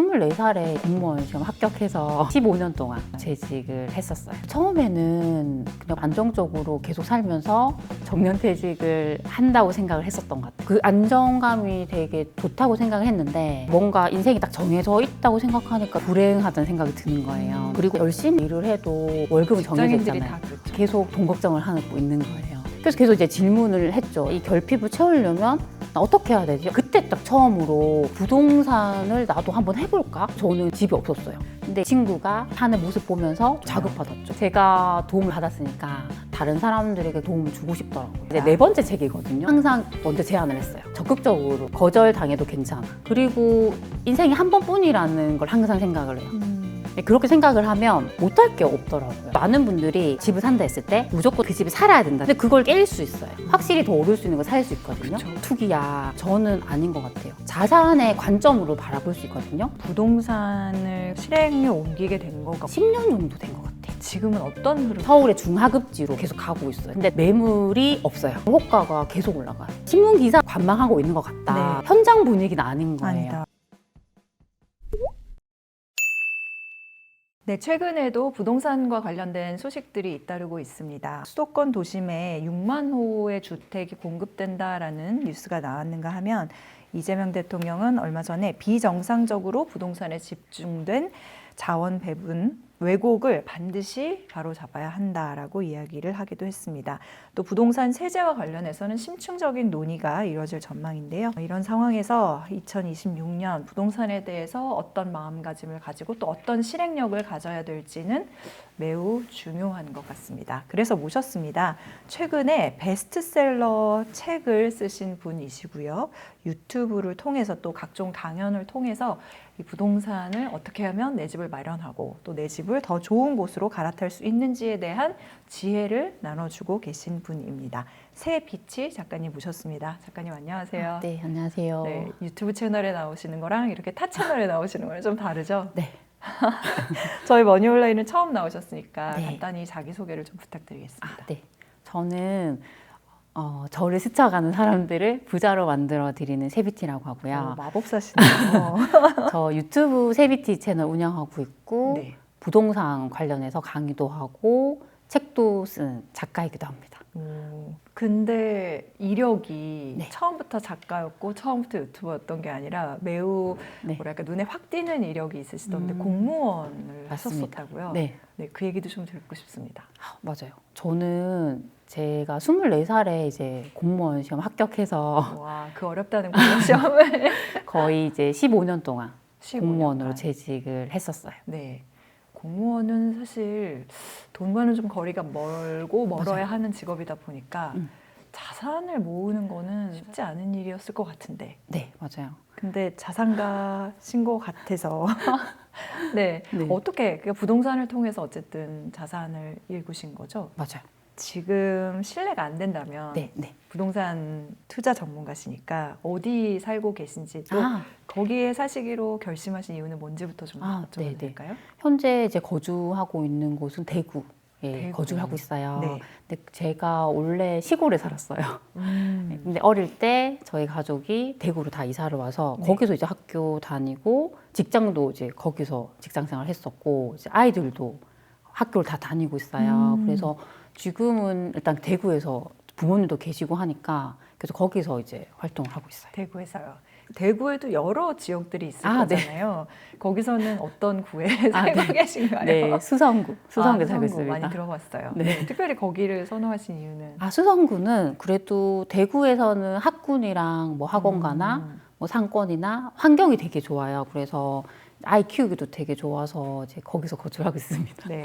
24살에 공무원 시험 합격해서 15년 동안 재직을 했었어요. 처음에는 그냥 안정적으로 계속 살면서 정년퇴직을 한다고 생각을 했었던 것 같아요. 그 안정감이 되게 좋다고 생각을 했는데 뭔가 인생이 딱 정해져 있다고 생각하니까 불행하다는 생각이 드는 거예요. 그리고 열심히 일을 해도 월급은 정해져 있잖아요. 그렇죠. 계속 돈 걱정을 하고 있는 거예요. 그래서 계속 이제 질문을 했죠. 이 결핍을 채우려면 나 어떻게 해야 되지? 그때 딱 처음으로 부동산을 나도 한번 해볼까? 저는 집이 없었어요. 근데 친구가 하는 모습 보면서 자극받았죠. 제가 도움을 받았으니까 다른 사람들에게 도움을 주고 싶더라고요. 이제 4번째 책이거든요. 항상 먼저 제안을 했어요. 적극적으로 거절당해도 괜찮아. 그리고 인생이 한 번뿐이라는 걸 항상 생각을 해요. 그렇게 생각을 하면 못할 게 없더라고요. 많은 분들이 집을 산다 했을 때 무조건 그 집에 살아야 된다. 근데 그걸 깰 수 있어요. 확실히 더 얻을 수 있는 거 살 수 있거든요. 그쵸. 투기야. 저는 아닌 것 같아요. 자산의 관점으로 바라볼 수 있거든요. 부동산을 실행에 옮기게 된 거가 10년 정도 된 것 같아요. 지금은 어떤 흐름? 서울의 중하급지로 계속 가고 있어요. 근데 매물이 없어요. 호가가 계속 올라가요. 신문기사 관망하고 있는 것 같다. 네. 현장 분위기는 아닌 거예요. 아니다. 네, 최근에도 부동산과 관련된 소식들이 잇따르고 있습니다. 수도권 도심에 6만 호의 주택이 공급된다라는 뉴스가 나왔는가 하면 이재명 대통령은 얼마 전에 비정상적으로 부동산에 집중된 자원 배분, 왜곡을 반드시 바로잡아야 한다라고 이야기를 하기도 했습니다. 또 부동산 세제와 관련해서는 심층적인 논의가 이뤄질 전망인데요. 이런 상황에서 2026년 부동산에 대해서 어떤 마음가짐을 가지고 또 어떤 실행력을 가져야 될지는 매우 중요한 것 같습니다. 그래서 모셨습니다. 최근에 베스트셀러 책을 쓰신 분이시고요. 유튜브를 통해서 또 각종 강연을 통해서 이 부동산을 어떻게 하면 내 집을 마련하고 또 내 집을 더 좋은 곳으로 갈아탈 수 있는지에 대한 지혜를 나눠주고 계신 분입니다. 새빛이 작가님 모셨습니다. 작가님 안녕하세요. 네, 안녕하세요. 네, 유튜브 채널에 나오시는 거랑 이렇게 타 채널에 나오시는 거랑 좀 다르죠? 네. 저희 머니온라인은 처음 나오셨으니까 네. 간단히 자기소개를 좀 부탁드리겠습니다. 네. 저는 저를 스쳐가는 사람들을 부자로 만들어 드리는 세비티라고 하고요. 마법사시네요. 저 유튜브 세비티 채널 운영하고 있고 네. 부동산 관련해서 강의도 하고 책도 쓴 작가이기도 합니다. 근데 이력이 네. 처음부터 작가였고 처음부터 유튜버였던 게 아니라 매우 네. 뭐랄까 눈에 확 띄는 이력이 있으시던데 공무원을 하셨었다고요? 네. 네, 그 얘기도 좀 듣고 싶습니다. 맞아요. 저는 제가 24살에 이제 공무원 시험 합격해서 와, 그 어렵다는 공무원 시험을 거의 이제 15년 동안 15년 공무원으로 간. 재직을 했었어요. 네. 공무원은 사실 돈과는 좀 거리가 멀고 멀어야 맞아요. 하는 직업이다 보니까 자산을 모으는 거는 쉽지 않은 일이었을 것 같은데. 네, 맞아요. 근데 자산가신 것 같아서 네. 네. 어떻게 그러니까 부동산을 통해서 어쨌든 자산을 일구신 거죠? 맞아요. 지금 실례가 안 된다면 네, 네. 부동산 투자 전문가시니까 어디 살고 계신지 또 아, 거기에 사시기로 결심하신 이유는 뭔지부터 좀 여쭤봐도 네네. 될까요? 현재 이제 거주하고 있는 곳은 대구에 대구. 거주를 하고 있어요. 네. 근데 제가 원래 시골에 살았어요. 음. 근데 어릴 때 저희 가족이 대구로 다 이사를 와서 네. 거기서 이제 학교 다니고 직장도 이제 거기서 직장 생활 했었고 이제 아이들도 학교를 다 다니고 있어요. 그래서 지금은 일단 대구에서 부모님도 계시고 하니까 그래서 거기서 이제 활동을 하고 있어요. 대구에서요. 대구에도 여러 지역들이 있을 아, 네. 거잖아요. 거기서는 어떤 구에 살고 네. 계신가요? 네, 수성구 살고 수성구 있습니다. 많이 들어봤어요. 네. 네, 특별히 거기를 선호하신 이유는? 수성구는 그래도 대구에서는 학군이랑 뭐 학원가나 뭐 상권이나 환경이 되게 좋아요. 그래서 아이 키우기도 되게 좋아서 이제 거기서 거주를 하고 있습니다. 네,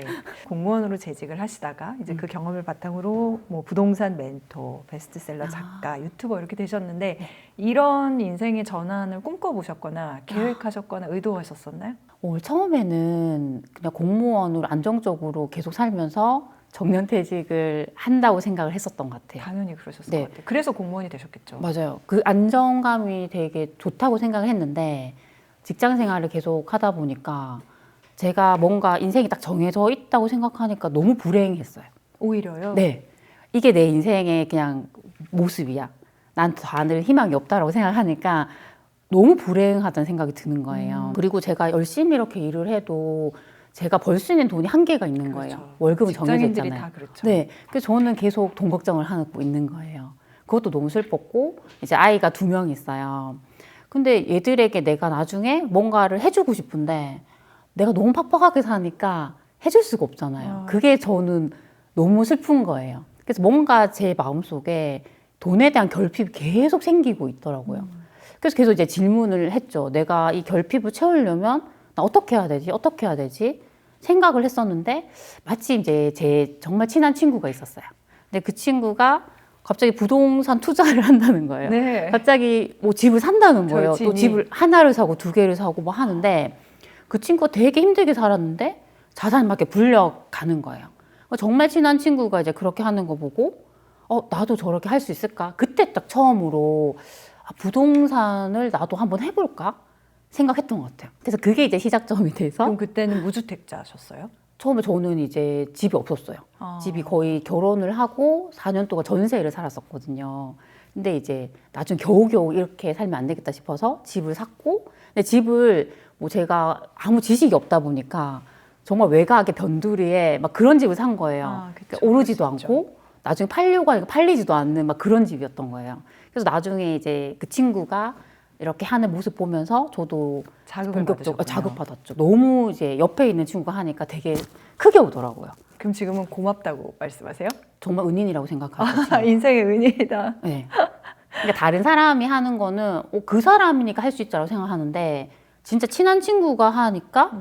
공무원으로 재직을 하시다가 이제 그 경험을 바탕으로 뭐 부동산 멘토, 베스트셀러 작가, 유튜버 이렇게 되셨는데 이런 인생의 전환을 꿈꿔보셨거나 계획하셨거나 의도하셨었나요? 처음에는 그냥 공무원으로 안정적으로 계속 살면서 정년퇴직을 한다고 생각을 했었던 것 같아요. 당연히 그러셨을 네. 것 같아요. 그래서 공무원이 되셨겠죠. 맞아요. 그 안정감이 되게 좋다고 생각을 했는데 직장 생활을 계속 하다 보니까 제가 뭔가 인생이 딱 정해져 있다고 생각하니까 너무 불행했어요. 오히려요? 네. 이게 내 인생의 그냥 모습이야. 난 다른 희망이 없다라고 생각하니까 너무 불행하다는 생각이 드는 거예요. 그리고 제가 열심히 이렇게 일을 해도 제가 벌 수 있는 돈이 한계가 있는 거예요. 그렇죠. 월급은 정해져 직장인들이 있잖아요. 다 그렇죠. 네, 그래서 저는 계속 돈 걱정을 하고 있는 거예요. 그것도 너무 슬펐고 이제 아이가 2명 있어요. 근데 얘들에게 내가 나중에 뭔가를 해주고 싶은데 내가 너무 팍팍하게 사니까 해줄 수가 없잖아요. 그게 저는 너무 슬픈 거예요. 그래서 뭔가 제 마음속에 돈에 대한 결핍이 계속 생기고 있더라고요. 그래서 계속 이제 질문을 했죠. 내가 이 결핍을 채우려면 나 어떻게 해야 되지? 어떻게 해야 되지? 생각을 했었는데 마치 이제 제 정말 친한 친구가 있었어요. 근데 그 친구가 갑자기 부동산 투자를 한다는 거예요. 네. 갑자기 뭐 집을 산다는 거예요. 절친이. 또 집을 하나를 사고 2개를 사고 뭐 하는데 그 친구가 되게 힘들게 살았는데 자산이 막 이렇게 불려가는 거예요. 정말 친한 친구가 이제 그렇게 하는 거 보고 나도 저렇게 할 수 있을까? 그때 딱 처음으로 부동산을 나도 한번 해볼까? 생각했던 것 같아요. 그래서 그게 이제 시작점이 돼서 그럼 그때는 무주택자셨어요? 처음에 저는 이제 집이 없었어요. 집이 거의 결혼을 하고 4년 동안 전세를 살았었거든요. 근데 이제 나중에 겨우겨우 이렇게 살면 안 되겠다 싶어서 집을 샀고, 근데 집을 뭐 제가 아무 지식이 없다 보니까 정말 외곽의 변두리에 막 그런 집을 산 거예요. 그쵸, 그러니까 오르지도 그럴 수 있죠. 않고 나중에 팔려고 하니까 팔리지도 않는 막 그런 집이었던 거예요. 그래서 나중에 이제 그 친구가 이렇게 하는 모습 보면서 저도 자극을 본격적으로 받으셨군요. 자극받았죠. 너무 이제 옆에 있는 친구가 하니까 되게 크게 오더라고요. 그럼 지금은 고맙다고 말씀하세요? 정말 은인이라고 생각하거든요. 인생의 은인이다. 네. 그러니까 다른 사람이 하는 거는 그 사람이니까 할 수 있다고 생각하는데 진짜 친한 친구가 하니까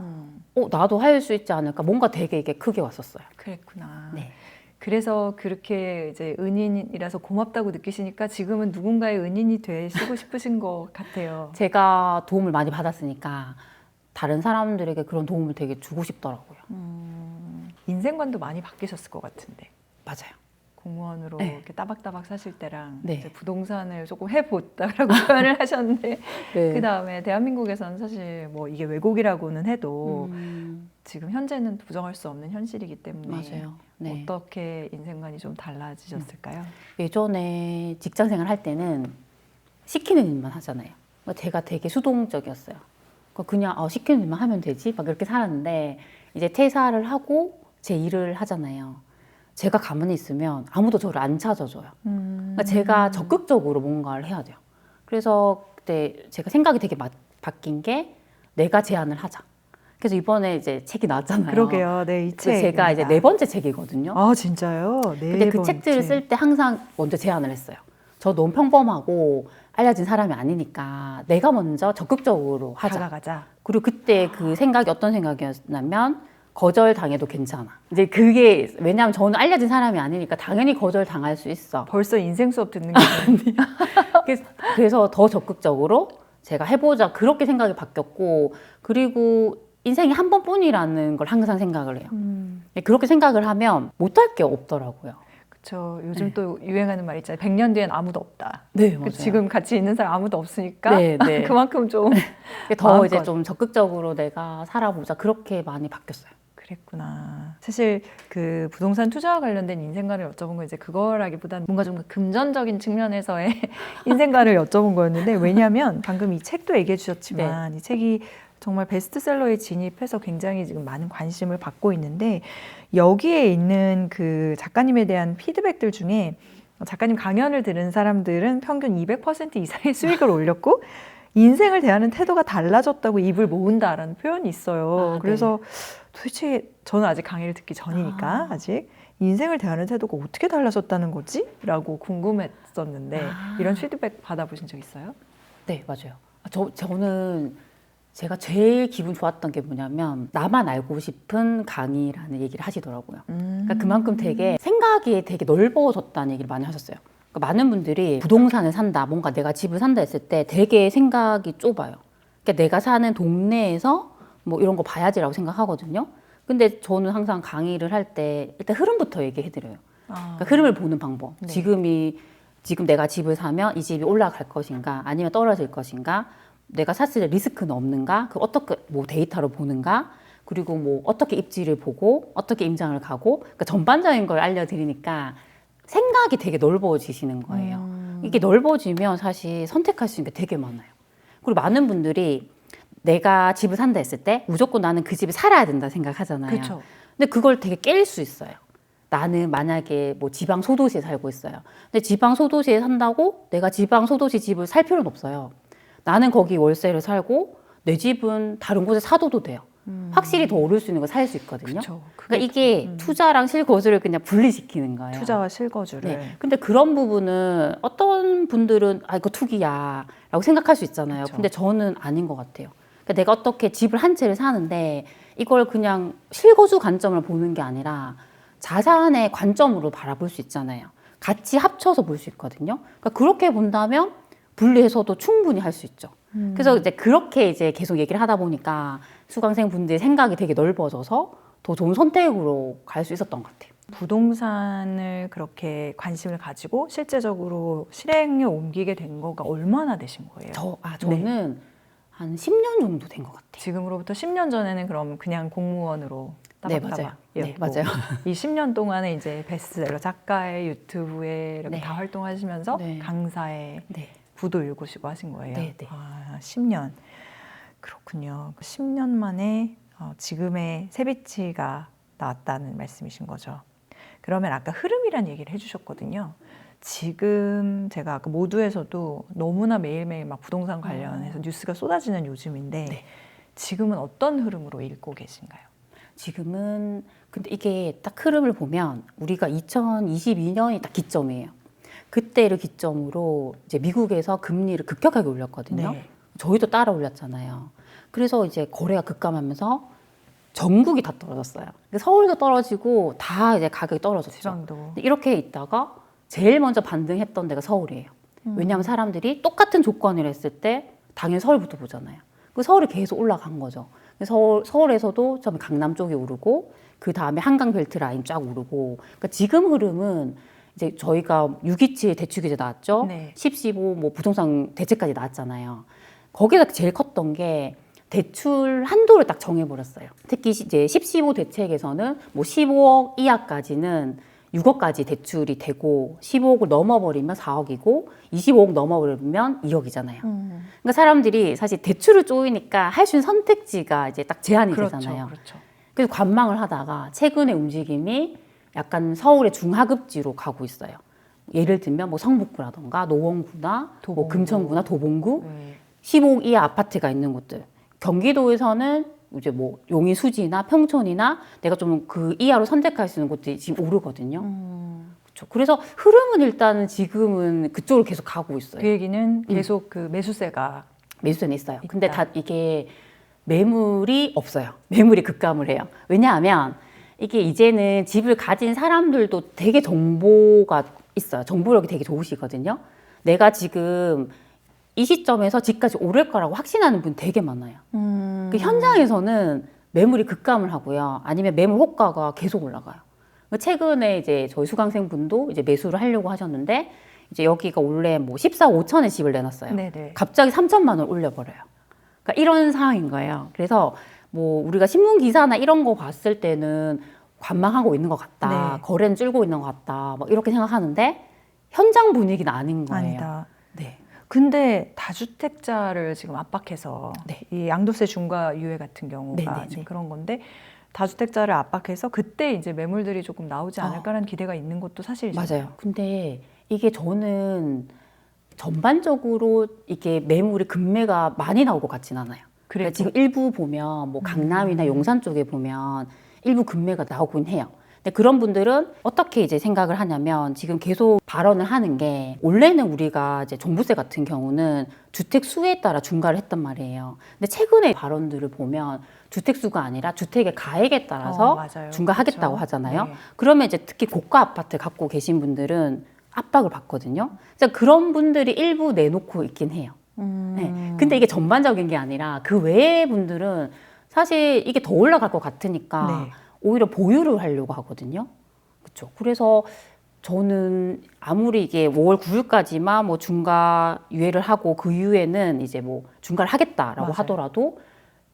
나도 할 수 있지 않을까. 뭔가 되게 이게 크게 왔었어요. 그랬구나. 네. 그래서 그렇게 이제 은인이라서 고맙다고 느끼시니까 지금은 누군가의 은인이 되시고 싶으신 것 같아요. 제가 도움을 많이 받았으니까 다른 사람들에게 그런 도움을 되게 주고 싶더라고요. 인생관도 많이 바뀌셨을 것 같은데. 맞아요. 공무원으로 네. 이렇게 따박따박 사실 때랑 네. 이제 부동산을 조금 해봤다라고 표현을 하셨는데 네. 그 다음에 대한민국에서는 사실 뭐 이게 왜곡이라고는 해도 지금 현재는 부정할 수 없는 현실이기 때문에 맞아요. 네. 어떻게 인생관이 좀 달라지셨을까요? 예전에 직장 생활 할 때는 시키는 일만 하잖아요. 제가 되게 수동적이었어요. 그냥 시키는 일만 하면 되지 막 이렇게 살았는데 이제 퇴사를 하고 제 일을 하잖아요. 제가 가만히 있으면 아무도 저를 안 찾아줘요. 그러니까 제가 적극적으로 뭔가를 해야 돼요. 그래서 그때 제가 생각이 되게 바뀐 게 내가 제안을 하자. 그래서 이번에 이제 책이 나왔잖아요. 그러게요. 네, 이 책. 제가 이제 4번째 책이거든요. 아, 진짜요? 근데 그 책들을 쓸 때 항상 먼저 제안을 했어요. 저 너무 평범하고 알려진 사람이 아니니까 내가 먼저 적극적으로 하자. 다가가자. 그리고 그때 그 생각이 어떤 생각이었냐면 거절당해도 괜찮아. 이제 그게 왜냐하면 저는 알려진 사람이 아니니까 당연히 거절당할 수 있어. 벌써 인생 수업 듣는 게 그래서 더 적극적으로 제가 해보자 그렇게 생각이 바뀌었고 그리고 인생이 한 번뿐이라는 걸 항상 생각을 해요. 그렇게 생각을 하면 못할 게 없더라고요. 그렇죠. 요즘 네. 또 유행하는 말 있잖아요. 100년 뒤엔 아무도 없다. 네, 맞아요. 지금 같이 있는 사람 아무도 없으니까 네, 네. 그만큼 좀 더 마음껏. 이제 좀 적극적으로 내가 살아보자 그렇게 많이 바뀌었어요. 그랬구나. 사실 그 부동산 투자와 관련된 인생관을 여쭤본 건 이제 그거라기보다는 뭔가 좀 금전적인 측면에서의 인생관을 여쭤본 거였는데 왜냐하면 방금 이 책도 얘기해 주셨지만 이 책이 정말 베스트셀러에 진입해서 굉장히 지금 많은 관심을 받고 있는데 여기에 있는 그 작가님에 대한 피드백들 중에 작가님 강연을 들은 사람들은 평균 200% 이상의 수익을 올렸고 인생을 대하는 태도가 달라졌다고 입을 모은다라는 표현이 있어요. 그래서 도대체 저는 아직 강의를 듣기 전이니까 아직 인생을 대하는 태도가 어떻게 달라졌다는 거지? 라고 궁금했었는데 이런 피드백 받아보신 적 있어요? 네, 맞아요. 저는 제가 제일 기분 좋았던 게 뭐냐면 나만 알고 싶은 강의라는 얘기를 하시더라고요. 그러니까 그만큼 되게 생각이 되게 넓어졌다는 얘기를 많이 하셨어요. 그러니까 많은 분들이 부동산을 산다, 뭔가 내가 집을 산다 했을 때 되게 생각이 좁아요. 그러니까 내가 사는 동네에서 뭐 이런 거 봐야지라고 생각하거든요. 근데 저는 항상 강의를 할 때 일단 흐름부터 얘기해드려요. 그러니까 흐름을 보는 방법. 네. 지금 내가 집을 사면 이 집이 올라갈 것인가, 아니면 떨어질 것인가, 내가 샀을 때 리스크는 없는가, 그 어떻게 뭐 데이터로 보는가, 그리고 뭐 어떻게 입지를 보고 어떻게 임장을 가고, 그러니까 전반적인 걸 알려드리니까 생각이 되게 넓어지시는 거예요. 이게 넓어지면 사실 선택할 수 있는 게 되게 많아요. 그리고 많은 분들이 내가 집을 산다 했을 때 무조건 나는 그 집에 살아야 된다 생각하잖아요. 그렇죠. 근데 그걸 되게 깰 수 있어요. 나는 만약에 뭐 지방 소도시에 살고 있어요. 근데 지방 소도시에 산다고 내가 지방 소도시 집을 살 필요는 없어요. 나는 거기 월세를 살고 내 집은 다른 곳에 사둬도 돼요. 확실히 더 오를 수 있는 거 살 수 있거든요. 그쵸. 그러니까 이게 투자랑 실거주를 그냥 분리시키는 거예요. 투자와 실거주를. 네. 근데 그런 부분은 어떤 분들은 아 이거 투기야 라고 생각할 수 있잖아요. 그쵸. 근데 저는 아닌 것 같아요. 그러니까 내가 어떻게 집을 한 채를 사는데 이걸 그냥 실거주 관점을 보는 게 아니라 자산의 관점으로 바라볼 수 있잖아요. 같이 합쳐서 볼 수 있거든요. 그러니까 그렇게 본다면 분리해서도 충분히 할 수 있죠. 그래서 이제 그렇게 이제 계속 얘기를 하다 보니까 수강생 분들의 생각이 되게 넓어져서 더 좋은 선택으로 갈 수 있었던 것 같아요. 부동산을 그렇게 관심을 가지고 실제적으로 실행에 옮기게 된 거가 얼마나 되신 거예요? 저는 한 10년 정도 된 것 같아요. 지금으로부터 10년 전에는 그럼 그냥 공무원으로 네, 따박따박 네, 맞아요. 이 10년 동안에 이제 베스트셀러 작가의 유튜브에 이렇게 네. 다 활동하시면서 네. 강사에 네. 부도 읽으시고 하신 거예요. 네, 네. 10년. 그렇군요. 10년 만에 지금의 세비치가 나왔다는 말씀이신 거죠. 그러면 아까 흐름이란 얘기를 해주셨거든요. 지금 제가 아까 모두에서도 너무나 매일매일 막 부동산 관련해서 뉴스가 쏟아지는 요즘인데 네. 지금은 어떤 흐름으로 읽고 계신가요? 지금은 근데 이게 딱 흐름을 보면 우리가 2022년이 딱 기점이에요. 그때를 기점으로 이제 미국에서 금리를 급격하게 올렸거든요. 네. 저희도 따라 올렸잖아요. 그래서 이제 거래가 급감하면서 전국이 다 떨어졌어요. 서울도 떨어지고 다 이제 가격이 떨어졌죠. 지방도. 근데 이렇게 있다가 제일 먼저 반등했던 데가 서울이에요. 왜냐하면 사람들이 똑같은 조건을 했을 때 당연히 서울부터 보잖아요. 그 서울이 계속 올라간 거죠. 서울에서도 처음에 강남 쪽이 오르고 그 다음에 한강벨트 라인 쫙 오르고. 그러니까 지금 흐름은 이제 저희가 627 대출규제 나왔죠. 네. 10.15 뭐 부동산 대책까지 나왔잖아요. 거기서 제일 컸던 게 대출 한도를 딱 정해버렸어요. 특히 이제 10.15 대책에서는 뭐 15억 이하까지는 6억까지 대출이 되고 15억을 넘어버리면 4억이고 25억 넘어버리면 2억이잖아요. 그러니까 사람들이 사실 대출을 쪼이니까 할 수 있는 선택지가 이제 딱 제한이 되잖아요. 그렇죠. 그래서 관망을 하다가 최근의 움직임이 약간 서울의 중하급지로 가고 있어요. 예를 들면 뭐 성북구라던가 노원구나 뭐 도봉구. 금천구나 도봉구 네. 15억 이하 아파트가 있는 곳들. 경기도에서는 이제 뭐 용인 수지나 평촌이나 내가 좀 그 이하로 선택할 수 있는 곳들이 지금 오르거든요. 그렇죠. 그래서 흐름은 일단은 지금은 그쪽으로 계속 가고 있어요. 그 얘기는 계속 그 매수세가 매수세는 있어요. 있다. 근데 다 이게 매물이 없어요. 매물이 급감을 해요. 왜냐하면 이게 이제는 집을 가진 사람들도 되게 정보가 있어요. 정보력이 되게 좋으시거든요. 내가 지금 이 시점에서 집까지 오를 거라고 확신하는 분 되게 많아요. 그 현장에서는 매물이 급감을 하고요. 아니면 매물 호가가 계속 올라가요. 최근에 이제 저희 수강생 분도 이제 매수를 하려고 하셨는데 이제 여기가 원래 뭐 14억 5천에 집을 내놨어요. 네네. 갑자기 3천만 원 올려버려요. 그러니까 이런 상황인 거예요. 그래서 뭐 우리가 신문 기사나 이런 거 봤을 때는 관망하고 있는 것 같다. 네. 거래는 줄고 있는 것 같다. 막 이렇게 생각하는데 현장 분위기는 아닌 거예요. 아니다. 네. 근데 다주택자를 지금 압박해서 네. 이 양도세 중과 유예 같은 경우가 네네네. 지금 그런 건데 다주택자를 압박해서 그때 이제 매물들이 조금 나오지 않을까라는 기대가 있는 것도 사실이죠. 맞아요. 근데 이게 저는 전반적으로 이게 매물이 급매가 많이 나올 것 같진 않아요. 그래도? 그러니까 지금 일부 보면 뭐 강남이나 용산 쪽에 보면 일부 급매가 나오긴 해요. 근데 그런 분들은 어떻게 이제 생각을 하냐면 지금 계속 발언을 하는 게 원래는 우리가 이제 종부세 같은 경우는 주택 수에 따라 중과를 했단 말이에요. 근데 최근에 발언들을 보면 주택 수가 아니라 주택의 가액에 따라서 맞아요. 중과하겠다고 그렇죠. 하잖아요. 네. 그러면 이제 특히 고가 아파트 갖고 계신 분들은 압박을 받거든요. 그래서 그런 분들이 일부 내놓고 있긴 해요. 네. 근데 이게 전반적인 게 아니라 그 외의 분들은 사실 이게 더 올라갈 것 같으니까 네. 오히려 보유를 하려고 하거든요. 그렇죠. 그래서 저는 아무리 이게 5월 9일까지만 뭐 중과 유예를 하고 그 이후에는 이제 뭐 중과를 하겠다라고 맞아요. 하더라도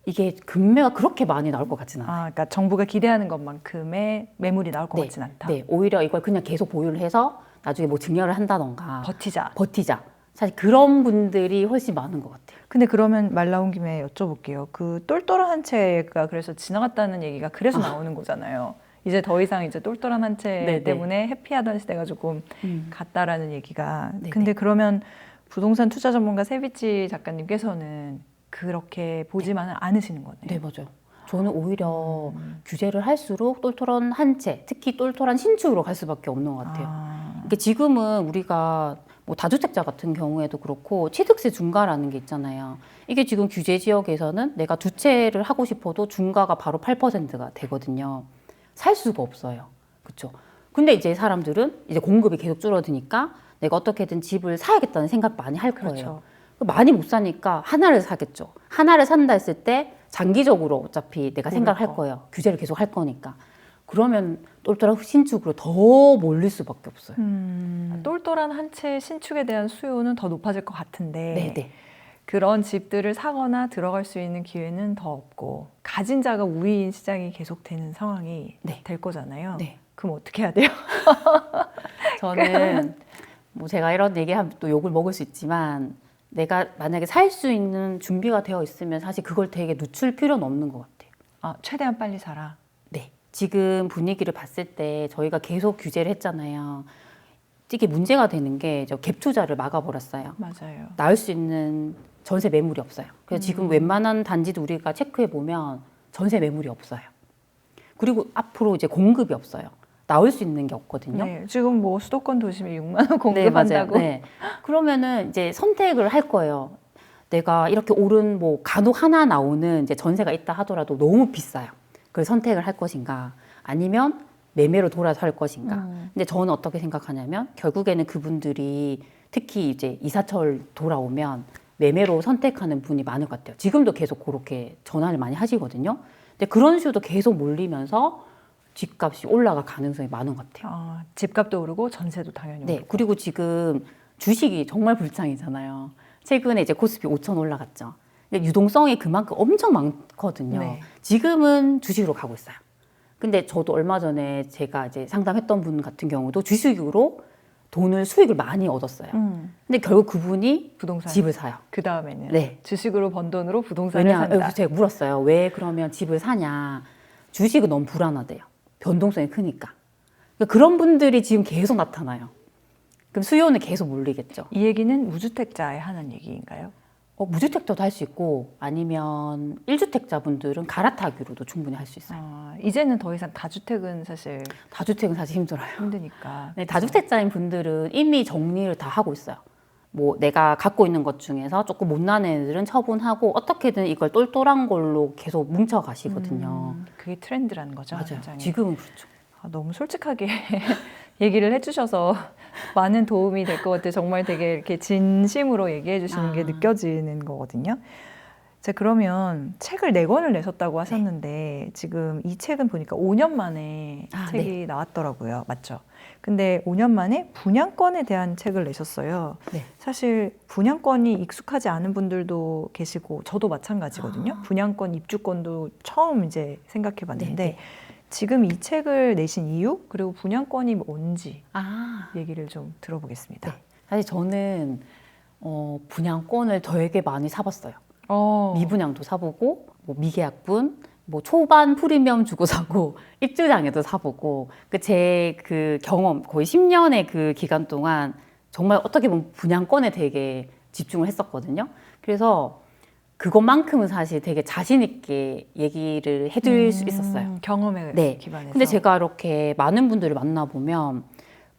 이게 금매가 그렇게 많이 나올 것 같지는 않아요. 그러니까 정부가 기대하는 것만큼의 매물이 나올 것 같진 않다. 네, 오히려 이걸 그냥 계속 보유를 해서 나중에 뭐 증여를 한다던가 버티자. 버티자. 사실 그런 분들이 훨씬 많은 것 같아요. 근데 그러면 말 나온 김에 여쭤볼게요. 그 똘똘한 한 채가 그래서 지나갔다는 얘기가 그래서 나오는 거잖아요. 이제 더 이상 이제 똘똘한 한 채 네네. 때문에 해피하던 시대가 조금 갔다라는 얘기가. 네네. 근데 그러면 부동산 투자 전문가 세비치 작가님께서는 그렇게 보지만은 않으시는 거네요. 네, 맞아요. 저는 오히려 규제를 할수록 똘똘한 한 채, 특히 똘똘한 신축으로 갈 수밖에 없는 것 같아요. 이게 지금은 우리가 뭐 다주택자 같은 경우에도 그렇고 취득세 중과라는 게 있잖아요. 이게 지금 규제 지역에서는 내가 두 채를 하고 싶어도 중과가 바로 8%가 되거든요. 살 수가 없어요. 그렇죠? 근데 이제 사람들은 이제 공급이 계속 줄어드니까 내가 어떻게든 집을 사야겠다는 생각 많이 할 거예요. 그렇죠. 많이 못 사니까 하나를 사겠죠. 하나를 산다 했을 때 장기적으로 어차피 내가 생각을 할 거예요. 규제를 계속 할 거니까. 그러면 똘똘한 신축으로 더 몰릴 수밖에 없어요. 똘똘한 한 채 신축에 대한 수요는 더 높아질 것 같은데 네네. 그런 집들을 사거나 들어갈 수 있는 기회는 더 없고 가진 자가 우위인 시장이 계속되는 상황이 네. 될 거잖아요. 네. 그럼 어떻게 해야 돼요? 저는 뭐 제가 이런 얘기하면 또 욕을 먹을 수 있지만 내가 만약에 살 수 있는 준비가 되어 있으면 사실 그걸 되게 늦출 필요는 없는 것 같아요. 아, 최대한 빨리 살아. 네. 지금 분위기를 봤을 때 저희가 계속 규제를 했잖아요. 이게 문제가 되는 게 저 갭 투자를 막아버렸어요. 맞아요. 나올 수 있는 전세 매물이 없어요. 그래서 지금 웬만한 단지도 우리가 체크해 보면 전세 매물이 없어요. 그리고 앞으로 이제 공급이 없어요. 나올 수 있는 게 없거든요. 네, 지금 뭐 수도권 도심에 6만 원 네, 공급한다고. 맞아요. 네. 그러면은 이제 선택을 할 거예요. 내가 이렇게 오른 뭐 간혹 하나 나오는 이제 전세가 있다 하더라도 너무 비싸요. 그걸 선택을 할 것인가 아니면 매매로 돌아서 할 것인가. 근데 저는 어떻게 생각하냐면 결국에는 그분들이 특히 이제 이사철 돌아오면 매매로 선택하는 분이 많을 것 같아요. 지금도 계속 그렇게 전화를 많이 하시거든요. 근데 그런 식으로 계속 몰리면서 집값이 올라갈 가능성이 많은 것 같아요. 아, 집값도 오르고 전세도 당연히 네, 오르고. 그리고 지금 주식이 정말 불장이잖아요. 최근에 이제 코스피 5천 올라갔죠. 근데 유동성이 그만큼 엄청 많거든요. 네. 지금은 주식으로 가고 있어요. 근데 저도 얼마 전에 제가 이제 상담했던 분 같은 경우도 주식으로 수익을 많이 얻었어요. 근데 결국 그분이 부동산. 집을 사요. 그 다음에는 네. 주식으로 번 돈으로 부동산을 왜냐, 산다. 제가 물었어요. 왜 그러면 집을 사냐? 주식은 너무 불안하대요. 변동성이 크니까. 그러니까 그런 분들이 지금 계속 나타나요. 그럼 수요는 계속 몰리겠죠. 이 얘기는 무주택자에 하는 얘기인가요? 무주택자도 할 수 있고 아니면 1주택자분들은 갈아타기로도 충분히 할 수 있어요. 아, 이제는 더 이상 다주택은 사실 다주택은 사실 힘들어요. 힘드니까. 네, 다주택자인 분들은 이미 정리를 다 하고 있어요. 뭐 내가 갖고 있는 것 중에서 조금 못난 애들은 처분하고 어떻게든 이걸 똘똘한 걸로 계속 뭉쳐 가시거든요. 그게 트렌드라는 거죠. 맞아요. 굉장히. 지금은 그렇죠. 아, 너무 솔직하게 얘기를 해주셔서 많은 도움이 될 것 같아요. 정말 되게 이렇게 진심으로 얘기해 주시는 게 느껴지는 거거든요. 자, 그러면 책을 4권을 내셨다고 하셨는데 지금 이 책은 보니까 5년 만에 책이 나왔더라고요. 맞죠? 근데 5년 만에 분양권에 대한 책을 내셨어요. 네. 사실 분양권이 익숙하지 않은 분들도 계시고 저도 마찬가지거든요. 분양권, 입주권도 처음 이제 생각해 봤는데 지금 이 책을 내신 이유 그리고 분양권이 뭔지 얘기를 좀 들어보겠습니다. 네. 사실 저는 분양권을 되게 많이 사봤어요. 미분양도 사보고 뭐 미계약분, 뭐 초반 프리미엄 주고 사고 입주장에도 사보고 제 그 경험 거의 10년의 그 기간 동안 정말 어떻게 보면 분양권에 되게 집중을 했었거든요. 그래서 그것만큼은 사실 되게 자신 있게 얘기를 해드릴 수 있었어요. 경험에 네. 기반해서. 근데 제가 이렇게 많은 분들을 만나보면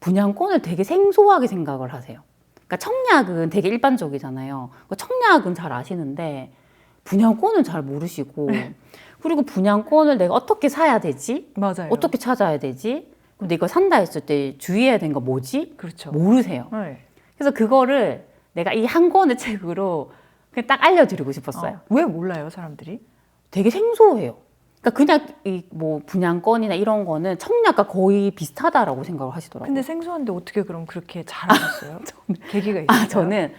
분양권을 되게 생소하게 생각을 하세요. 그러니까 청약은 되게 일반적이잖아요. 청약은 잘 아시는데 분양권은 잘 모르시고 그리고 분양권을 내가 어떻게 사야 되지? 맞아요. 어떻게 찾아야 되지? 근데 이거 산다 했을 때 주의해야 되는 거 뭐지? 그렇죠. 모르세요. 네. 그래서 그거를 내가 이 한 권의 책으로 그냥 딱 알려드리고 싶었어요. 왜 몰라요, 사람들이? 되게 생소해요. 그러니까 그냥 이 뭐 분양권이나 이런 거는 청약과 거의 비슷하다라고 생각을 하시더라고요. 근데 생소한데 어떻게 그럼 그렇게 잘하셨어요? 계기가 있어요? 저는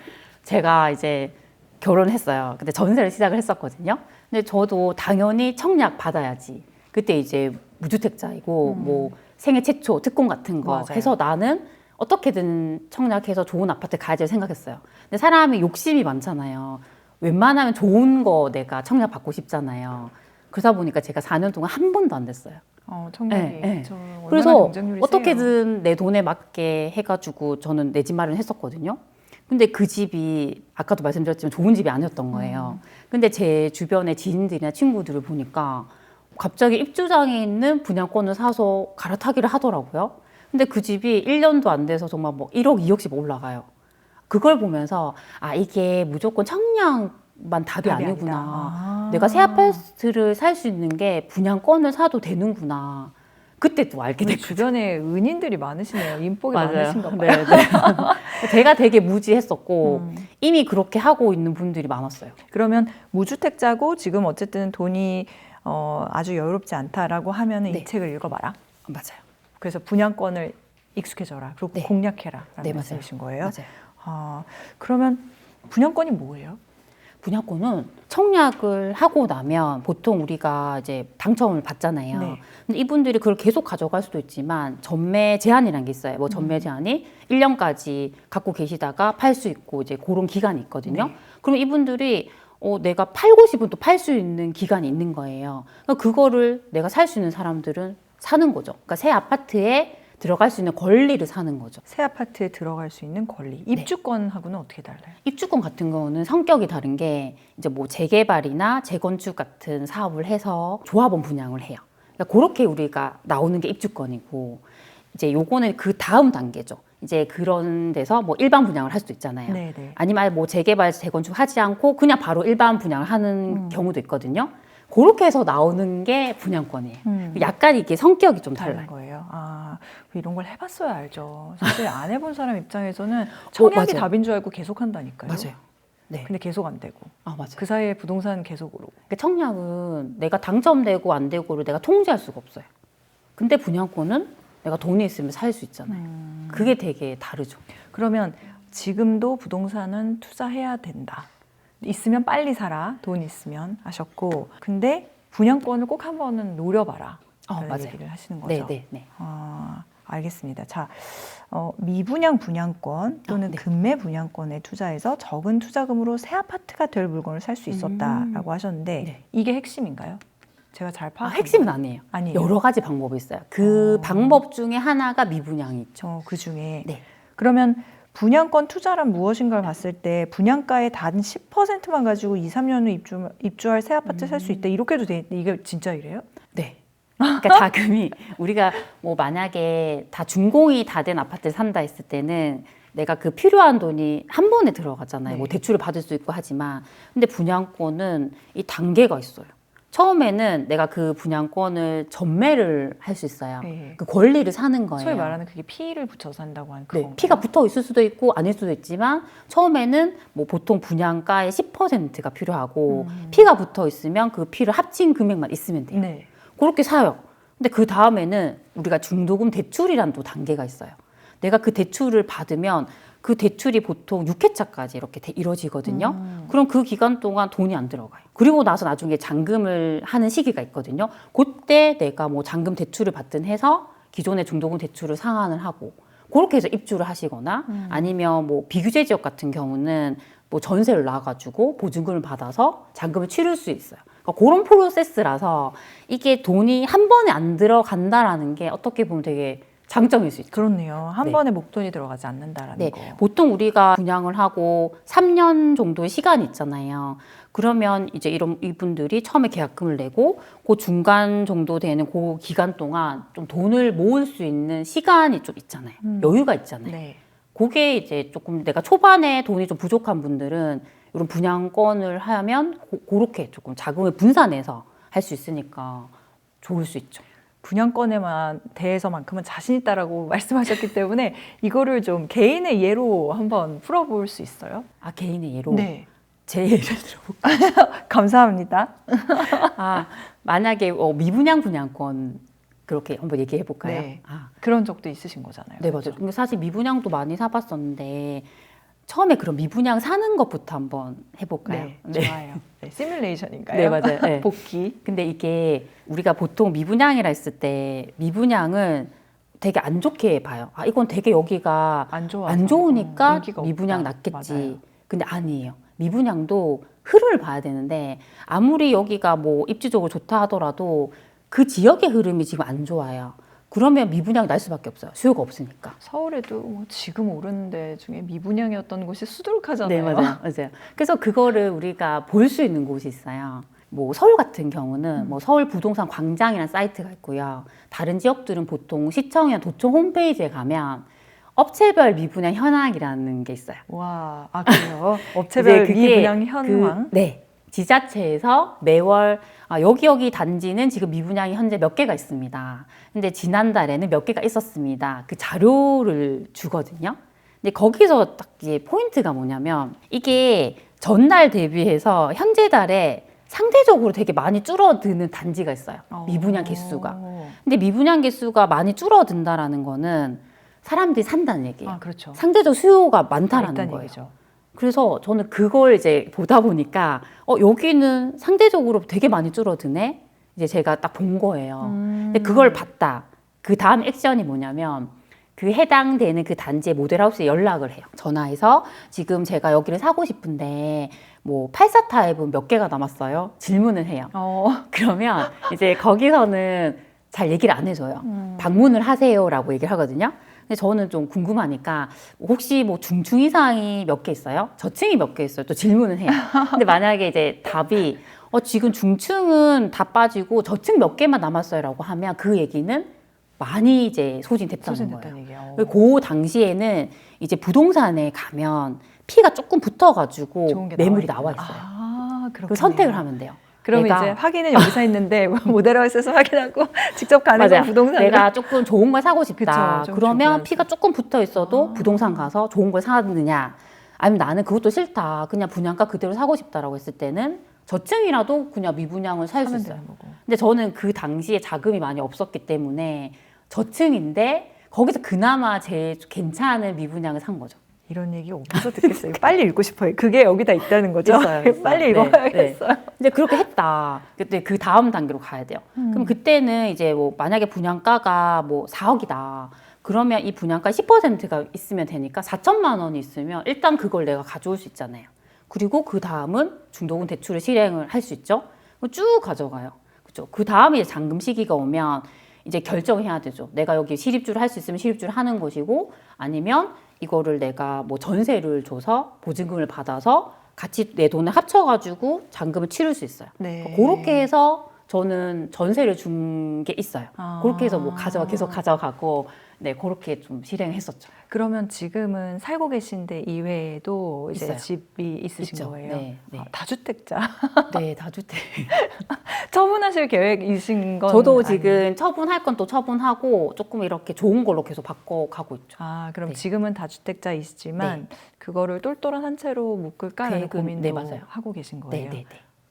제가 이제 결혼했어요. 근데 전세를 시작을 했었거든요. 근데 저도 당연히 청약 받아야지. 그때 이제 무주택자이고 뭐 생애 최초 특공 같은 거 맞아요. 해서 나는 어떻게든 청약해서 좋은 아파트 가야지 생각했어요. 근데 사람이 욕심이 많잖아요. 웬만하면 좋은 거 내가 청약 받고 싶잖아요. 그러다 보니까 제가 4년 동안 한 번도 안 됐어요. 청약이. 네, 네. 저 얼마나 그래서 경쟁률이 세요. 어떻게든 내 돈에 맞게 해가지고 저는 내 집 마련했었거든요. 근데 그 집이 아까도 말씀드렸지만 좋은 집이 아니었던 거예요. 근데 제 주변의 지인들이나 친구들을 보니까 갑자기 입주장에 있는 분양권을 사서 갈아타기를 하더라고요. 근데 그 집이 1년도 안 돼서 정말 뭐 1억, 2억씩 올라가요. 그걸 보면서 아, 이게 무조건 청약만 답이 아니구나. 내가 새 아파트를 살 수 있는 게 분양권을 사도 되는구나. 그때 또 알게 우리 됐거든요. 주변에 은인들이 많으시네요. 인복이 많으신가 봐요. 네, 네. 제가 되게 무지했었고 이미 그렇게 하고 있는 분들이 많았어요. 그러면 무주택자고 지금 어쨌든 돈이 아주 여유롭지 않다라고 하면은 네. 이 책을 읽어봐라. 맞아요. 그래서 분양권을 익숙해져라. 그리고 네. 공략해라라는 네, 말씀이신 거예요. 맞아요. 그러면 분양권이 뭐예요? 분양권은 청약을 하고 나면 보통 우리가 이제 당첨을 받잖아요. 네. 근데 이분들이 그걸 계속 가져갈 수도 있지만 전매 제한이라는 게 있어요. 뭐 전매 제한이 1년까지 갖고 계시다가 팔 수 있고 이제 그런 기간이 있거든요. 네. 그럼 이분들이 내가 팔고 싶으면 또 팔 수 있는 기간이 있는 거예요. 그러니까 그거를 내가 살 수 있는 사람들은 사는 거죠. 그러니까 새 아파트에 들어갈 수 있는 권리를 사는 거죠. 새 아파트에 들어갈 수 있는 권리. 입주권하고는 어떻게 달라요? 입주권 같은 경우는 성격이 다른 게 이제 뭐 재개발이나 재건축 같은 사업을 해서 조합원 분양을 해요. 그러니까 그렇게 우리가 나오는 게 입주권이고 이제 요거는 그 다음 단계죠. 이제 그런 데서 뭐 일반 분양을 할 수도 있잖아요. 네네. 아니면 뭐 재개발, 재건축 하지 않고 그냥 바로 일반 분양을 하는 경우도 있거든요. 그렇게 해서 나오는 게 분양권이에요. 약간 이게 성격이 좀 다른 달라요. 거예요. 이런 걸 해봤어야 알죠. 사실 안 해본 사람 입장에서는 청약이 맞아요. 답인 줄 알고 계속 한다니까요. 맞아요. 네. 근데 계속 안 되고. 맞아요. 그 사이에 부동산 계속 오르고. 그러니까 청약은 내가 당첨되고 안 되고를 내가 통제할 수가 없어요. 근데 분양권은 내가 돈이 있으면 살 수 있잖아요. 그게 되게 다르죠. 그러면 지금도 부동산은 투자해야 된다. 있으면 빨리 사라. 돈 있으면 하셨고. 근데 분양권을 꼭 한 번은 노려봐라. 라는 맞아요. 얘기를 하시는 거죠. 네. 알겠습니다. 자, 미분양 분양권 또는 네. 금매 분양권에 투자해서 적은 투자금으로 새 아파트가 될 물건을 살 수 있었다라고 하셨는데 네. 이게 핵심인가요? 제가 잘 파악한 핵심은 거예요? 아니에요. 아니에요. 여러 가지 방법이 있어요. 그 방법 중에 하나가 미분양이 있죠. 그 중에 네. 그러면 분양권 투자란 무엇인가를 봤을 때 분양가의 단 10%만 가지고 2, 3년 후 입주할 새 아파트 살 수 있다. 이렇게도 돼. 이게 진짜 이래요? 네. 그러니까 자금이 우리가 뭐 만약에 다 준공이 다 된 아파트를 산다 했을 때는 내가 그 필요한 돈이 한 번에 들어가잖아요. 네. 뭐 대출을 받을 수 있고 하지만 근데 분양권은 이 단계가 있어요. 처음에는 내가 그 분양권을 전매를 할 수 있어요. 네. 그 권리를 사는 거예요. 소위 말하는 그게 피를 붙여서 한다고 하는 네, 그건가요? 피가 붙어 있을 수도 있고 아닐 수도 있지만 처음에는 뭐 보통 분양가의 10%가 필요하고 피가 붙어 있으면 그 피를 합친 금액만 있으면 돼요. 네. 그렇게 사요. 근데 그 다음에는 우리가 중도금 대출이라는 또 단계가 있어요. 내가 그 대출을 받으면 그 대출이 보통 6회차까지 이렇게 이루어지거든요. 그럼 그 기간 동안 돈이 안 들어가요. 그리고 나서 나중에 잔금을 하는 시기가 있거든요. 그때 내가 뭐 잔금 대출을 받든 해서 기존의 중도금 대출을 상환을 하고 그렇게 해서 입주를 하시거나 아니면 뭐 비규제 지역 같은 경우는 뭐 전세를 놔가지고 보증금을 받아서 잔금을 치를 수 있어요. 그러니까 그런 프로세스라서 이게 돈이 한 번에 안 들어간다라는 게 어떻게 보면 되게 장점일 수 있죠. 그렇네요. 한 네. 번에 목돈이 들어가지 않는다라는 네, 거. 보통 우리가 분양을 하고 3년 정도의 시간이 있잖아요. 그러면 이제 이분들이 처음에 계약금을 내고 그 중간 정도 되는 그 기간 동안 좀 돈을 모을 수 있는 시간이 좀 있잖아요. 여유가 있잖아요. 네. 그게 이제 조금 내가 초반에 돈이 좀 부족한 분들은 이런 분양권을 하면 그렇게 조금 자금을 분산해서 할 수 있으니까 좋을 수 있죠. 분양권에만 대해서만큼은 자신 있다라고 말씀하셨기 때문에 이거를 좀 개인의 예로 한번 풀어볼 수 있어요? 개인의 예로 네. 제 예를 들어볼까요? 감사합니다. 만약에 미분양 분양권 그렇게 한번 얘기해 볼까요? 네. 그런 적도 있으신 거잖아요. 네, 그렇죠? 맞아요. 근데 사실 미분양도 많이 사봤었는데 처음에 그럼 미분양 사는 것부터 한번 해볼까요? 네, 좋아요. 네, 시뮬레이션인가요? 네, 맞아요. 네. 복귀. 근데 이게 우리가 보통 미분양이라 했을 때 미분양은 되게 안 좋게 봐요. 이건 되게 여기가 안 좋아서. 안 좋으니까 인기가 미분양 없다. 났겠지. 맞아요. 근데 아니에요. 미분양도 흐름을 봐야 되는데 아무리 여기가 뭐 입지적으로 좋다 하더라도 그 지역의 흐름이 지금 안 좋아요. 그러면 미분양이 날 수밖에 없어요. 수요가 없으니까. 서울에도 뭐 지금 오르는 데 중에 미분양이었던 곳이 수두룩하잖아요. 네, 맞아요. 그래서 그거를 우리가 볼 수 있는 곳이 있어요. 뭐 서울 같은 경우는 뭐 서울 부동산 광장이라는 사이트가 있고요. 다른 지역들은 보통 시청이나 도청 홈페이지에 가면 업체별 미분양 현황이라는 게 있어요. 와, 아 그래요? 업체별 이제 그게 미분양 현황. 네. 지자체에서 매월 여기 단지는 지금 미분양이 현재 몇 개가 있습니다. 근데 지난달에는 몇 개가 있었습니다. 그 자료를 주거든요. 근데 거기서 딱 이게 포인트가 뭐냐면 이게 전달 대비해서 현재 달에 상대적으로 되게 많이 줄어드는 단지가 있어요. 미분양 개수가. 근데 미분양 개수가 많이 줄어든다라는 거는 사람들이 산다는 얘기예요. 아, 그렇죠. 상대적 수요가 많다라는 거예요. 얘기죠. 그래서 저는 그걸 이제 보다 보니까 여기는 상대적으로 되게 많이 줄어드네. 이제 제가 딱 본 거예요. 근데 그걸 봤다. 그 다음 액션이 뭐냐면 그 해당되는 그 단지의 모델하우스에 연락을 해요. 전화해서 지금 제가 여기를 사고 싶은데 뭐 84 타입은 몇 개가 남았어요? 질문을 해요. 그러면 이제 거기서는 잘 얘기를 안 해줘요. 방문을 하세요라고 얘기를 하거든요. 근데 저는 좀 궁금하니까 혹시 뭐 중층 이상이 몇 개 있어요? 저층이 몇 개 있어요? 또 질문을 해요. 근데 만약에 이제 답이 지금 중층은 다 빠지고 저층 몇 개만 남았어요라고 하면 그 얘기는 많이 이제 소진됐다는 거예요. 그 당시에는 이제 부동산에 가면 피가 조금 붙어가지고 매물이 나와 있어요. 아, 그 선택을 하면 돼요. 그러면 이제 확인은 여기서 했는데 모델하우스에서 확인하고 직접 가는 건 부동산으로. 내가 조금 좋은 걸 사고 싶다. 그쵸, 그러면 피가 조금 붙어 있어도 부동산 가서 좋은 걸 사느냐, 아니면 나는 그것도 싫다. 그냥 분양가 그대로 사고 싶다라고 했을 때는 저층이라도 그냥 미분양을 살 수 있어요. 근데 저는 그 당시에 자금이 많이 없었기 때문에 저층인데 거기서 그나마 제일 괜찮은 미분양을 산 거죠. 이런 얘기 어디서 듣겠어요? 빨리 읽고 싶어요. 그게 여기다 있다는 거죠? 있어요. 빨리 읽어야겠어요. 네. 이제 그렇게 했다. 그때 그 다음 단계로 가야 돼요. 그럼 그때는 이제 뭐 만약에 분양가가 뭐 4억이다. 그러면 이 분양가 10%가 있으면 되니까 4천만 원이 있으면 일단 그걸 내가 가져올 수 있잖아요. 그리고 그 다음은 중도금 대출을 실행을 할 수 있죠. 쭉 가져가요. 그렇죠. 그 다음에 이제 잔금 시기가 오면 이제 결정해야 되죠. 내가 여기 실입주를 할 수 있으면 실입주를 하는 것이고 아니면 이거를 내가 뭐 전세를 줘서 보증금을 받아서 같이 내 돈을 합쳐가지고 잔금을 치를 수 있어요. 네. 그렇게 해서 저는 전세를 준 게 있어요. 그렇게 해서 뭐 계속 가져가고 네 그렇게 좀 실행했었죠. 그러면 지금은 살고 계신 데 이외에도 이제 있어요. 집이 있으신 있죠. 거예요? 네. 다주택자. 네, 다주택. 처분하실 계획이신 건 저도 아니에요? 지금 처분할 건 또 처분하고 조금 이렇게 좋은 걸로 계속 바꿔가고 있죠. 그럼 네. 지금은 다주택자이시지만 그거를 똘똘한 한 채로 묶을까라는 고민도 네, 맞아요. 하고 계신 거예요. 네.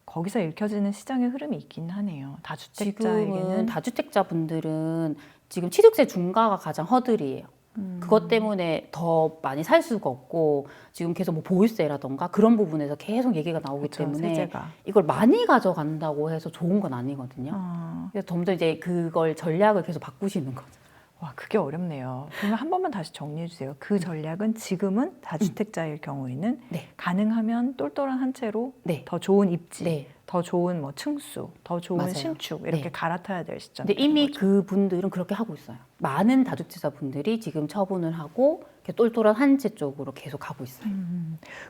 거기서 읽혀지는 시장의 흐름이 있긴 하네요. 지금은 다주택자에게는 다주택자 분들은 지금 취득세 중과가 가장 허들이에요. 그것 때문에 더 많이 살 수가 없고 지금 계속 뭐 보유세라던가 그런 부분에서 계속 얘기가 나오기 때문에 세제가. 이걸 많이 가져간다고 해서 좋은 건 아니거든요. 그래서 점점 이제 그걸 전략을 계속 바꾸시는 거죠. 와, 그게 어렵네요. 그러면 한 번만 다시 정리해 주세요. 그 전략은 지금은 다주택자일 경우에는 네. 가능하면 똘똘한 한 채로 네. 더 좋은 입지, 네. 더 좋은 뭐 층수, 더 좋은 맞아요. 신축 이렇게 네. 갈아타야 될 시점. 근데 이미 그분들은 그렇게 하고 있어요. 많은 다주택자 분들이 지금 처분을 하고 이렇게 똘똘한 한 채 쪽으로 계속 가고 있어요.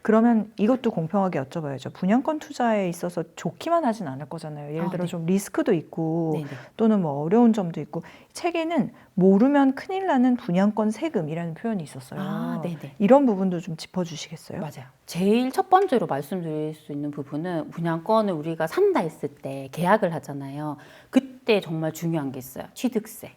그러면 이것도 공평하게 여쭤봐야죠. 분양권 투자에 있어서 좋기만 하진 않을 거잖아요. 예를 들어 네. 좀 리스크도 있고 네네. 또는 뭐 어려운 점도 있고 책에는 모르면 큰일 나는 분양권 세금이라는 표현이 있었어요. 네네. 이런 부분도 좀 짚어주시겠어요? 맞아요. 제일 첫 번째로 말씀드릴 수 있는 부분은 분양권을 우리가 산다 했을 때 계약을 하잖아요. 그때 정말 중요한 게 있어요. 취득세.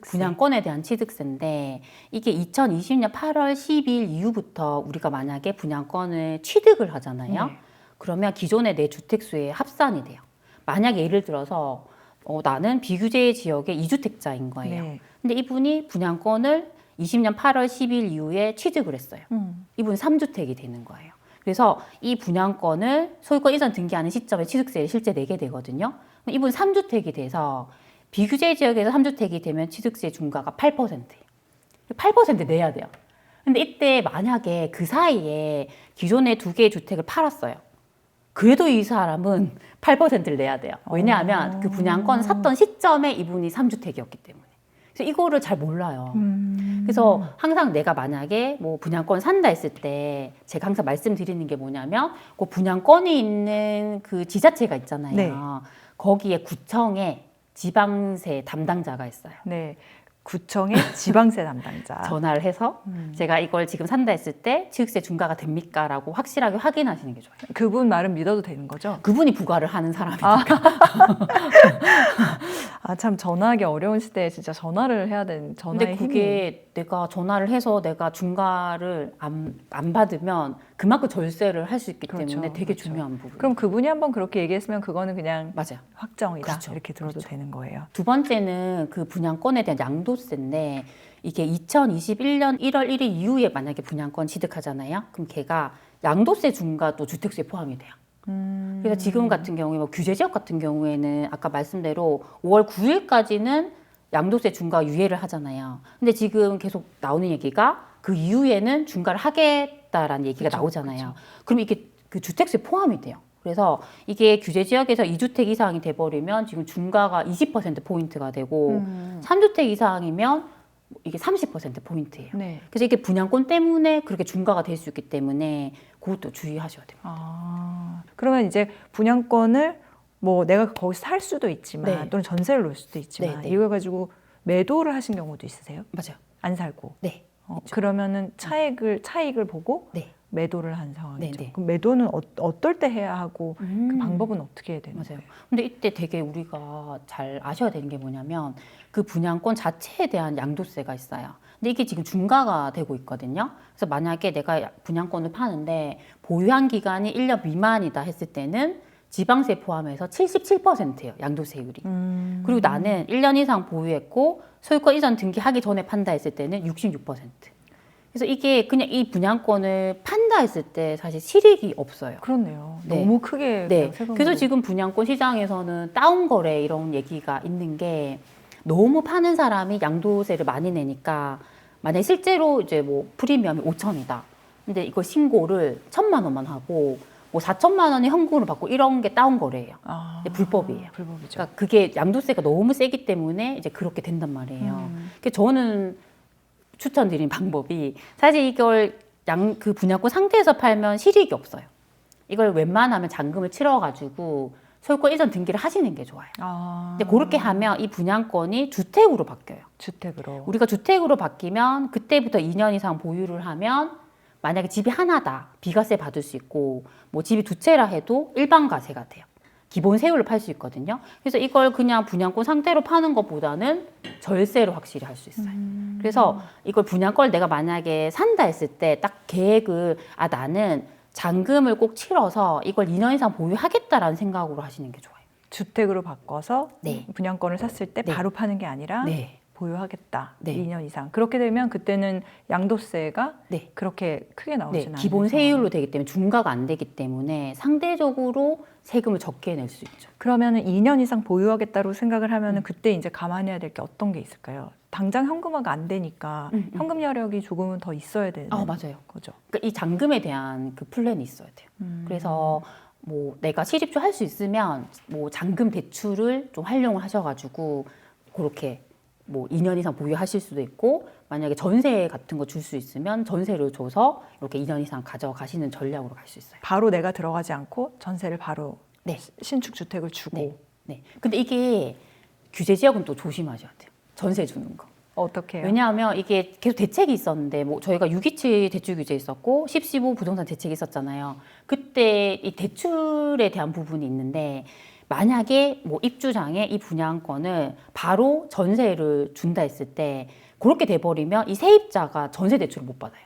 분양권에 대한 취득세인데 이게 2020년 8월 10일 이후부터 우리가 만약에 분양권을 취득을 하잖아요. 그러면 기존의 내 주택수에 합산이 돼요. 만약에 예를 들어서 나는 비규제 지역의 2주택자인 거예요. 네. 근데 이분이 분양권을 20년 8월 10일 이후에 취득을 했어요. 이분은 3주택이 되는 거예요. 그래서 이 분양권을 소유권 이전 등기하는 시점에 취득세를 실제 내게 되거든요. 이분 3주택이 돼서 비규제 지역에서 3주택이 되면 취득세 중과가 8%예요. 8% 내야 돼요. 근데 이때 만약에 그 사이에 기존에 2개의 주택을 팔았어요. 그래도 이 사람은 8%를 내야 돼요. 왜냐하면 그 분양권 샀던 시점에 이분이 3주택이었기 때문에. 그래서 이거를 잘 몰라요. 그래서 항상 내가 만약에 뭐 분양권 산다 했을 때 제가 항상 말씀드리는 게 뭐냐면 그 분양권이 있는 그 지자체가 있잖아요. 네. 거기에 구청에 지방세 담당자가 있어요. 네. 구청의 지방세 담당자. 전화를 해서 제가 이걸 지금 산다 했을 때 취득세 중과가 됩니까? 라고 확실하게 확인하시는 게 좋아요. 그분 말은 믿어도 되는 거죠? 그분이 부과를 하는 사람이니까. 참 전화하기 어려운 시대에 진짜 전화를 해야 되는 전화의 근데 그게 내가 전화를 해서 내가 중과를 안 받으면 그만큼 절세를 할 수 있기 그렇죠, 때문에 되게 그렇죠. 중요한 부분. 그럼 그분이 한번 그렇게 얘기했으면 그거는 그냥 맞아요. 확정이다. 그렇죠. 이렇게 들어도 그렇죠. 되는 거예요. 두 번째는 그 분양권에 대한 양도세인데 이게 2021년 1월 1일 이후에 만약에 분양권 취득하잖아요. 그럼 걔가 양도세 중과도 주택수에 포함이 돼요. 그래서 지금 같은 경우에 뭐 규제 지역 같은 경우에는 아까 말씀대로 5월 9일까지는 양도세 중과 유예를 하잖아요. 근데 지금 계속 나오는 얘기가 그 이후에는 중과를 하겠다라는 얘기가 그쵸, 나오잖아요. 그럼 이게 그 주택수에 포함이 돼요. 그래서 이게 규제 지역에서 2주택 이상이 돼버리면 지금 중과가 20%포인트가 되고 3주택 이상이면 이게 30%포인트예요. 네. 그래서 이게 분양권 때문에 그렇게 중과가 될 수 있기 때문에 그것도 주의하셔야 돼요. 그러면 이제 분양권을 뭐 내가 거기서 살 수도 있지만 네. 또는 전세를 놓을 수도 있지만 네, 네. 이걸 가지고 매도를 하신 경우도 있으세요? 맞아요. 안 살고. 네. 있죠. 그러면은 차익을 보고 네. 매도를 한 상황이죠. 네, 네. 그럼 매도는 어떨 때 해야 하고 그 방법은 어떻게 해야 되는 맞아요. 거예요? 근데 이때 되게 우리가 잘 아셔야 되는 게 뭐냐면 그 분양권 자체에 대한 양도세가 있어요. 근데 이게 지금 중과가 되고 있거든요. 그래서 만약에 내가 분양권을 파는데 보유한 기간이 1년 미만이다 했을 때는 지방세 포함해서 77%예요. 양도세율이. 그리고 나는 1년 이상 보유했고 소유권 이전 등기하기 전에 판다 했을 때는 66%. 그래서 이게 그냥 이 분양권을 판다 했을 때 사실 실익이 없어요. 그렇네요. 네. 너무 크게 네. 세금으로. 그래서 지금 분양권 시장에서는 다운 거래 이런 얘기가 있는 게 너무 파는 사람이 양도세를 많이 내니까 만약에 실제로 이제 뭐 프리미엄이 5천이다. 근데 이거 신고를 1,000만 원만 하고 뭐 4천만 원이 현금으로 받고 이런 게 다운 거래예요. 불법이에요. 불법이죠. 그러니까 그게 양도세가 너무 세기 때문에 이제 그렇게 된단 말이에요. 그래서 저는 추천드린 방법이 사실 이걸 그 분양권 상태에서 팔면 실익이 없어요. 이걸 웬만하면 잔금을 치러가지고 소유권 이전 등기를 하시는 게 좋아요. 근데 그렇게 하면 이 분양권이 주택으로 바뀌어요. 주택으로. 우리가 주택으로 바뀌면 그때부터 2년 이상 보유를 하면 만약에 집이 하나다 비과세 받을 수 있고 뭐 집이 2채라 해도 일반과세가 돼요. 기본 세율로 팔 수 있거든요. 그래서 이걸 그냥 분양권 상태로 파는 것보다는 절세로 확실히 할 수 있어요. 그래서 이걸 분양권을 내가 만약에 산다 했을 때 딱 계획을 나는 잔금을 꼭 치러서 이걸 2년 이상 보유하겠다라는 생각으로 하시는 게 좋아요. 주택으로 바꿔서 네. 분양권을 샀을 때 네. 바로 파는 게 아니라 네. 보유하겠다. 네. 2년 이상. 그렇게 되면 그때는 양도세가 네. 그렇게 크게 네, 나오지는 않아요. 기본 세율로 되기 때문에 중과가 안 되기 때문에 상대적으로 세금을 적게 낼 수 있죠. 그러면은 2년 이상 보유하겠다고 생각을 하면은 그때 이제 감안해야 될 게 어떤 게 있을까요? 당장 현금화가 안 되니까 현금 여력이 조금은 더 있어야 되는 맞아요. 거죠. 그러니까 이 잔금에 대한 그 플랜이 있어야 돼요. 그래서 뭐 내가 실입주 할 수 있으면 뭐 잔금 대출을 좀 활용을 하셔가지고 그렇게 뭐 2년 이상 보유하실 수도 있고 만약에 전세 같은 거 줄 수 있으면 전세를 줘서 이렇게 2년 이상 가져가시는 전략으로 갈 수 있어요. 바로 내가 들어가지 않고 전세를 바로 네. 신축 주택을 주고 네. 네. 근데 이게 규제 지역은 또 조심하셔야 돼요. 전세 주는 거. 어떻게 해요? 왜냐하면 이게 계속 대책이 있었는데 뭐 저희가 627 대출 규제 있었고 1015 부동산 대책이 있었잖아요. 그때 이 대출에 대한 부분이 있는데 만약에 뭐 입주장에 이 분양권을 바로 전세를 준다 했을 때 그렇게 돼버리면 이 세입자가 전세 대출을 못 받아요.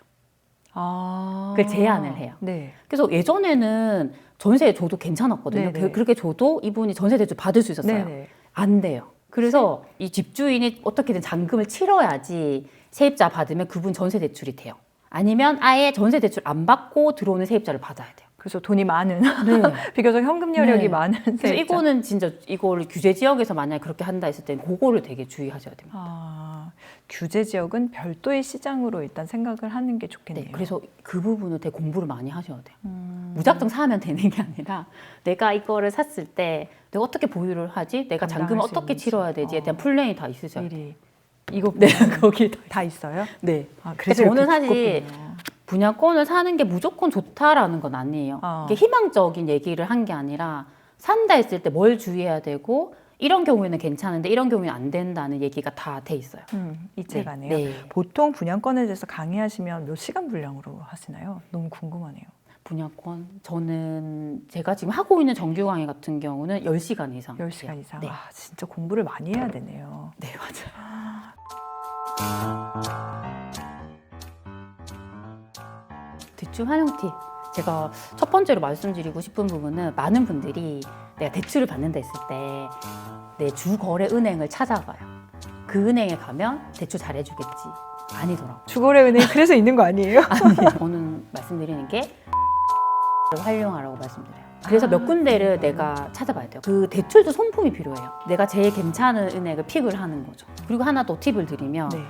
그걸 제한을 해요. 네. 그래서 예전에는 전세 줘도 괜찮았거든요. 네네. 그렇게 줘도 이분이 전세 대출 받을 수 있었어요. 네네. 안 돼요. 그래서 이 집주인이 어떻게든 잔금을 치러야지 세입자 받으면 그분 전세 대출이 돼요. 아니면 아예 전세 대출 안 받고 들어오는 세입자를 받아야 돼요. 그래서 돈이 많은 네. 비교적 현금 여력이 네. 많은 그래서 세입자. 이거는 진짜 이걸 규제 지역에서 만약에 그렇게 한다 했을 때는 그거를 되게 주의하셔야 됩니다. 규제 지역은 별도의 시장으로 일단 생각을 하는 게 좋겠네요. 네, 그래서 그 부분을 되게 공부를 많이 하셔야 돼요. 무작정 무작정 사면 되는 게 아니라 내가 이거를 샀을 때 내가 어떻게 보유를 하지? 내가 감당할 잔금을 수 어떻게 있는지. 치러야 되지에 대한 플랜이 다 있으셔야 돼요. 미리 이거 네, 거기 다 있어요? 네. 아, 그래서 저는 이렇게 사실 두껍군요. 분양권을 사는 게 무조건 좋다라는 건 아니에요. 이게 희망적인 얘기를 한 게 아니라 산다 했을 때 뭘 주의해야 되고 이런 경우에는 괜찮은데 이런 경우에는 안 된다는 얘기가 다 돼 있어요. 이 책 안에요. 네. 보통 분양권에 대해서 강의하시면 몇 시간 분량으로 하시나요? 너무 궁금하네요. 분양권 저는 제가 지금 하고 있는 정규 강의 같은 경우는 10시간 이상. 10시간 이상. 네. 아, 진짜 공부를 많이 해야 되네요. 네, 맞아요. 대출 활용 팁. 제가 첫 번째로 말씀드리고 싶은 부분은 많은 분들이 내가 대출을 받는다 했을 때 내 주거래 은행을 찾아가요. 그 은행에 가면 대출 잘해주겠지. 아니더라고요. 주거래 은행 그래서 있는 거 아니에요? 아니에요. 저는 말씀드리는 게 활용하라고 말씀드려요. 그래서 몇 군데를 내가 찾아봐야 돼요. 그 대출도 손품이 필요해요. 내가 제일 괜찮은 은행을 픽을 하는 거죠. 그리고 하나 더 팁을 드리면 네.